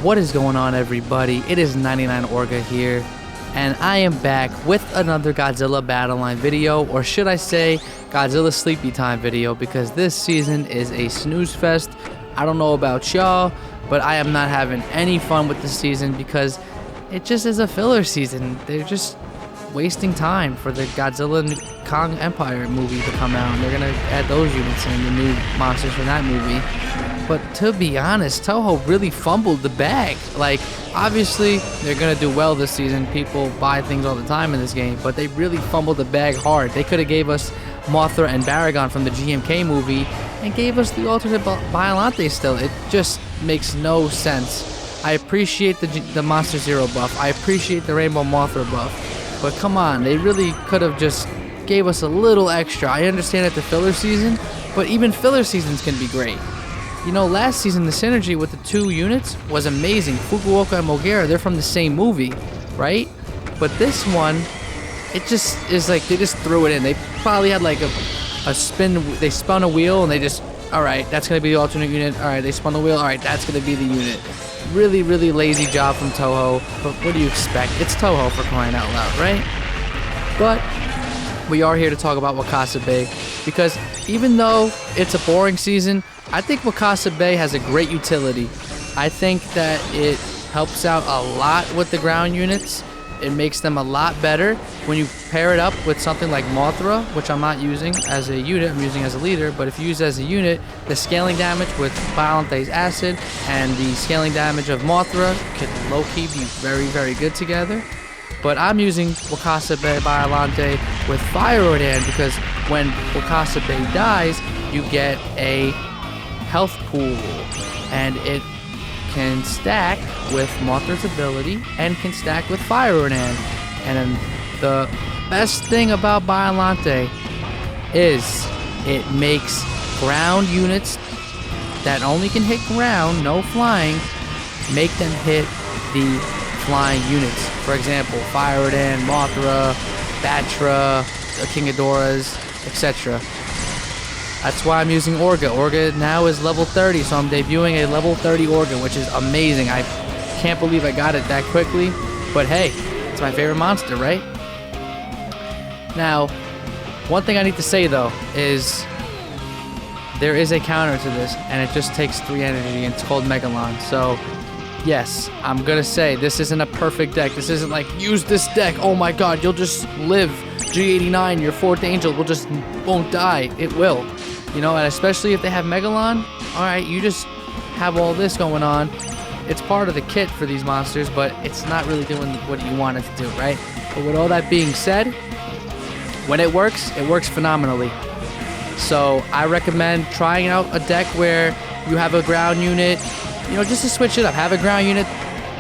What is going on, everybody? It is 99 Orga here, and I am back with another Godzilla Battle Line video, or should I say Godzilla Sleepy Time video, because this season is a snooze fest. I don't know about y'all, but I am not having any fun with this season because it just is a filler season. They're just wasting time for the Godzilla and Kong Empire movie to come out, and they're gonna add those units in, the new monsters from that movie. But to be honest, Toho really fumbled the bag. Like, obviously, they're going to do well this season. People buy things all the time in this game, but they really fumbled the bag hard. They could have gave us Mothra and Baragon from the GMK movie and gave us the alternate Biollante still. It just makes no sense. I appreciate the Monster Zero buff. I appreciate the Rainbow Mothra buff. But come on, they really could have just gave us a little extra. I understand it's the filler season, but even filler seasons can be great. You know, last season, the synergy with the two units was amazing. Fukuoka and Mogera, they're from the same movie, right? But this one, it just is like they just threw it in. They probably had like a spin. They spun a wheel and they just, all right, that's going to be the alternate unit. All right, they spun the wheel. All right, that's going to be the unit. Really, really lazy job from Toho. But what do you expect? It's Toho, for crying out loud, right? But we are here to talk about Wakasa Bay because even though it's a boring season, I think Wakasa Bay has a great utility. I think that it helps out a lot with the ground units. It makes them a lot better when you pair it up with something like Mothra, which I'm not using as a unit, I'm using as a leader, but if you use it as a unit, the scaling damage with Biollante's acid and the scaling damage of Mothra can low-key be very, very good together. But I'm using Wakasa Bay Biollante with Fire Ordan because when Wakasa Bay dies, you get a health pool, and it can stack with Mothra's ability and can stack with Fire Ordan. And then the best thing about Biollante is it makes ground units that only can hit ground, no flying, make them hit the flying units. For example, Fire Ordan, Mothra, Batra, King Ghidorahs, etc. That's why I'm using Orga. Orga now is level 30, so I'm debuting a level 30 Orga, which is amazing. I can't believe I got it that quickly, but hey, it's my favorite monster, right? Now, one thing I need to say though is there is a counter to this, and it just takes 3 energy, and it's called Megalon. So yes, I'm gonna say this isn't a perfect deck. This isn't like, use this deck, oh my god, you'll just live. G89, your 4th angel won't die. It will. You know, and especially if they have Megalon, alright, you just have all this going on. It's part of the kit for these monsters, but it's not really doing what you want it to do, right? But with all that being said, when it works phenomenally. So I recommend trying out a deck where you have a ground unit, you know, just to switch it up. Have a ground unit,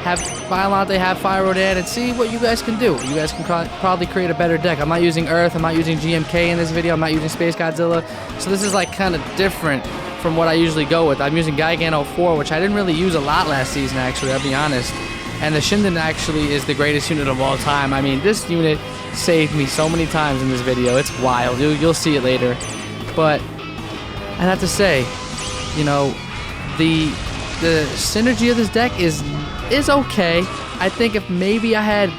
have Biollante, have Fire Ordan, and see what you guys can do. You guys can probably create a better deck. I'm not using Earth, I'm not using GMK in this video, I'm not using Space Godzilla. So this is like kind of different from what I usually go with. I'm using Gigan 04, which I didn't really use a lot last season, actually, I'll be honest. And the Shinden actually is the greatest unit of all time. I mean, this unit saved me so many times in this video. It's wild. You'll see it later. But I have to say, you know, the synergy of this deck is okay. I think if maybe I had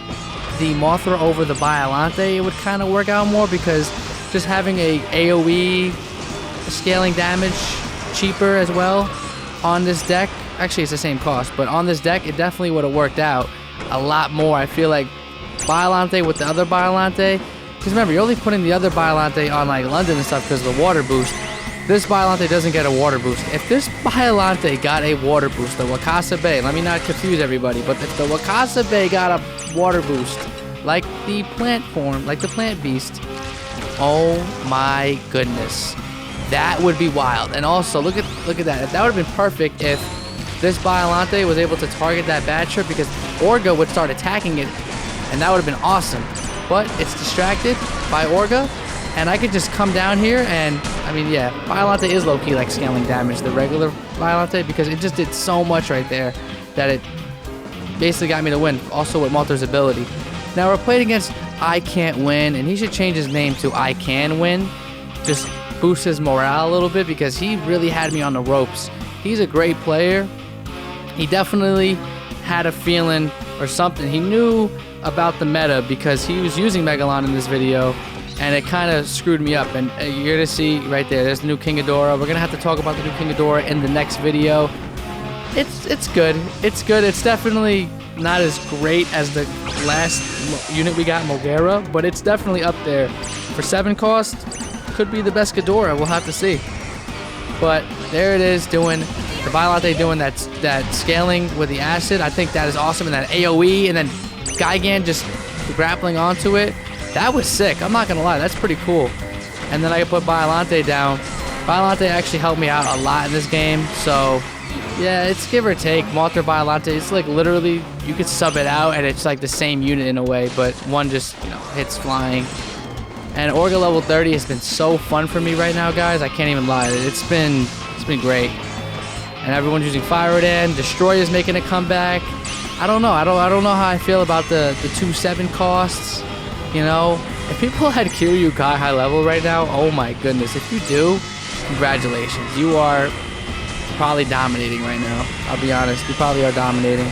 the Mothra over the Biollante, it would kind of work out more, because just having a AoE scaling damage cheaper as well on this deck, actually it's the same cost, but on this deck it definitely would have worked out a lot more. I feel like Biollante with the other Biollante, because remember, you're only putting the other Biollante on like London and stuff because of the water boost. This Biollante doesn't get a water boost. If this Biollante got a water boost, the Wakasa Bay, let me not confuse everybody, but if the Wakasa Bay got a water boost, like the plant form, like the plant beast, oh my goodness, that would be wild. And also, look at that. That would have been perfect if this Biollante was able to target that Batra, because Orga would start attacking it, and that would have been awesome. But it's distracted by Orga, and I could just come down here and, I mean, yeah, Biollante is low-key like scaling damage, the regular Biollante, because it just did so much right there that it basically got me to win, also with Mothra's ability. Now we're playing against I Can't Win, and he should change his name to I Can Win. Just boost his morale a little bit, because he really had me on the ropes. He's a great player. He definitely had a feeling or something. He knew about the meta because he was using Megalon in this video, and it kind of screwed me up. And you're gonna see right there, there's the new King Ghidorah. We're gonna have to talk about the new King Ghidorah in the next video. It's good. It's good. It's definitely not as great as the last unit we got, Mogera, but it's definitely up there. For 7 cost, could be the best Ghidorah. We'll have to see. But there it is, doing the Biollante, doing that scaling with the acid. I think that is awesome. And that AoE, and then Gigan just grappling onto it. That was sick. I'm not gonna lie, that's pretty cool. And then I can put Biollante down. Biollante actually helped me out a lot in this game, so yeah, it's give or take. Mothra Biollante, it's like literally you could sub it out and it's like the same unit in a way, but one just, you know, hits flying. And Orga level 30 has been so fun for me right now, guys. I can't even lie. It's been great. And everyone's using Fire Rodan. Destroy is making a comeback. I don't know. I don't know how I feel about the 2-7 costs. You know, if people had Kiryu Kai high level right now, oh my goodness. If you do, congratulations. You are probably dominating right now. I'll be honest. You probably are dominating.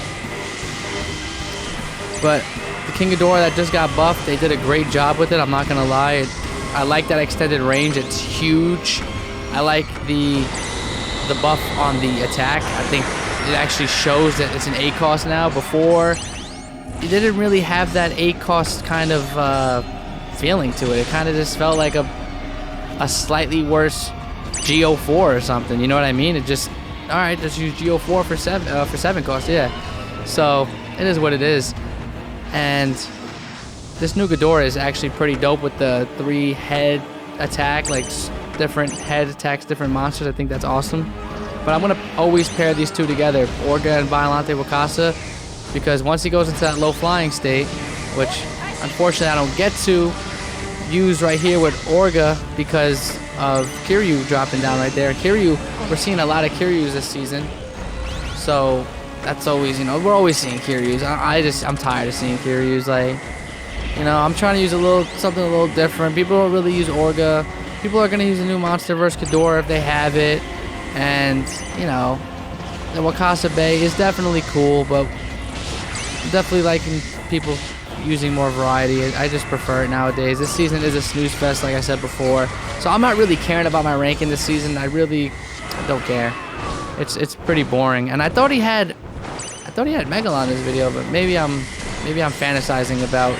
But the King Ghidorah that just got buffed, they did a great job with it. I'm not gonna lie. I like that extended range. It's huge. I like the buff on the attack. I think it actually shows that it's an 8 cost now. Before, it didn't really have that 8 cost kind of feeling to it. It kind of just felt like a slightly worse Go4 or something. You know what I mean? It just, all right, just use Go4 for 7 cost. Yeah. So it is what it is. And this new Ghidorah is actually pretty dope with the 3 head attack, like different head attacks, different monsters. I think that's awesome. But I'm gonna always pair these two together, Orga and Biollante Wakasa, because once he goes into that low flying state, which unfortunately I don't get to use right here with Orga because of Kiryu dropping down right there. Kiryu, we're seeing a lot of Kiryus this season, so that's always, you know, we're always seeing Kiryus. I'm tired of seeing Kiryus. Like, you know, I'm trying to use something a little different. People don't really use Orga. People are gonna use a new monster versus Ghidorah if they have it, and you know, the Wakasa Bay is definitely cool, but I'm definitely liking people using more variety. I just prefer it nowadays. This season is a snooze fest, like I said before, so I'm not really caring about my ranking this season. I really don't care. It's pretty boring. And I thought he had Megalon in this video, but maybe I'm fantasizing about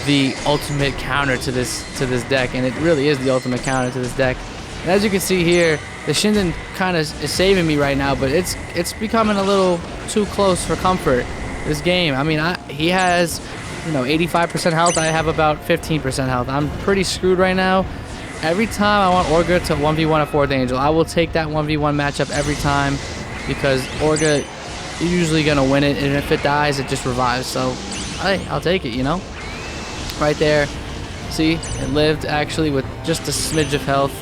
the ultimate counter to this deck, and it really is the ultimate counter to this deck. And as you can see here, the Shinden kind of is saving me right now, but it's becoming a little too close for comfort. This game, I mean, he has, you know, 85% health. I have about 15% health. I'm pretty screwed right now. Every time I want Orga to 1v1 a 4th Angel, I will take that 1v1 matchup every time, because Orga is usually gonna win it, and if it dies, it just revives. So, hey, I'll take it, you know. Right there, see, it lived actually with just a smidge of health,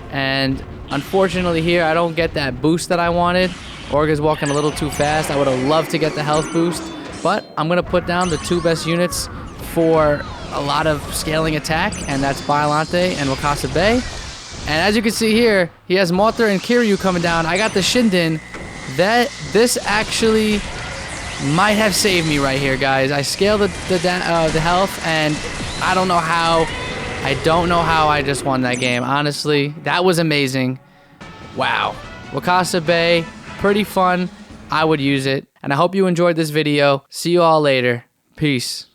and unfortunately here I don't get that boost that I wanted. Orga's walking a little too fast. I would have loved to get the health boost, but I'm gonna put down the 2 best units for a lot of scaling attack, and that's Biollante and Wakasa Bay. And as you can see here, he has Mothra and Kiryu coming down. I got the Shinden. This actually might have saved me right here, guys. I scaled the health, and I don't know how I just won that game. Honestly, that was amazing. Wow. Wakasa Bay, pretty fun. I would use it. And I hope you enjoyed this video. See you all later. Peace.